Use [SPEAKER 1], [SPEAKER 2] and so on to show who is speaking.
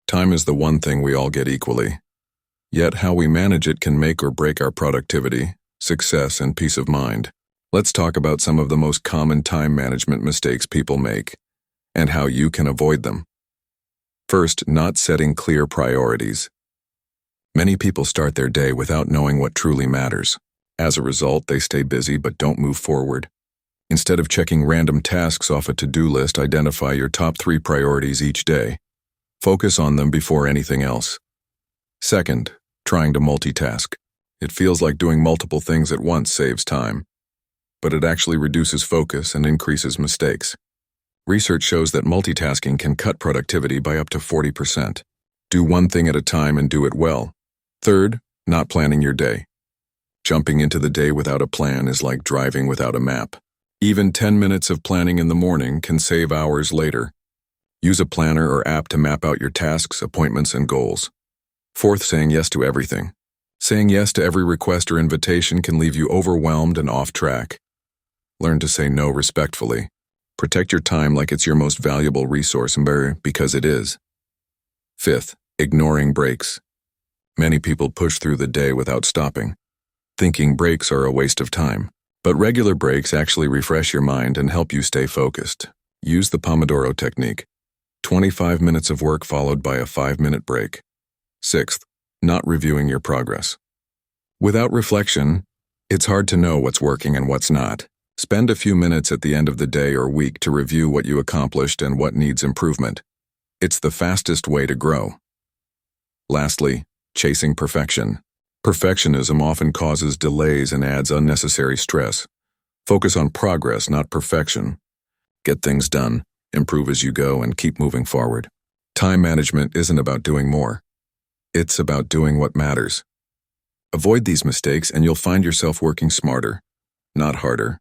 [SPEAKER 1] Time is the one thing we all get equally. Yet how we manage it can make or break our productivity, success, and peace of mind. Let's talk about some of the most common time management mistakes people make, and how you can avoid them. First, not setting clear priorities. Many people start their day without knowing what truly matters. As a result, they stay busy but don't move forward. Instead of checking random tasks off a to-do list, identify your top 3 priorities each day. Focus on them before anything else. Second, trying to multitask. It feels like doing multiple things at once saves time, but it actually reduces focus and increases mistakes. Research shows that multitasking can cut productivity by up to 40%. Do one thing at a time and do it well. Third, not planning your day. Jumping into the day without a plan is like driving without a map. Even 10 minutes of planning in the morning can save hours later. Use a planner or app to map out your tasks, appointments, and goals. Fourth, saying yes to everything. Saying yes to every request or invitation can leave you overwhelmed and off track. Learn to say no respectfully. Protect your time like it's your most valuable resource, because it is. Fifth, ignoring breaks. Many people push through the day without stopping, thinking breaks are a waste of time. But regular breaks actually refresh your mind and help you stay focused. Use the Pomodoro technique. 25 minutes of work followed by a 5-minute break. Sixth, not reviewing your progress. Without reflection, it's hard to know what's working and what's not. Spend a few minutes at the end of the day or week to review what you accomplished and what needs improvement. It's the fastest way to grow. Lastly, chasing perfection. Perfectionism often causes delays and adds unnecessary stress. Focus on progress, not perfection. Get things done, improve as you go, and keep moving forward. Time management isn't about doing more. It's about doing what matters. Avoid these mistakes and you'll find yourself working smarter, not harder.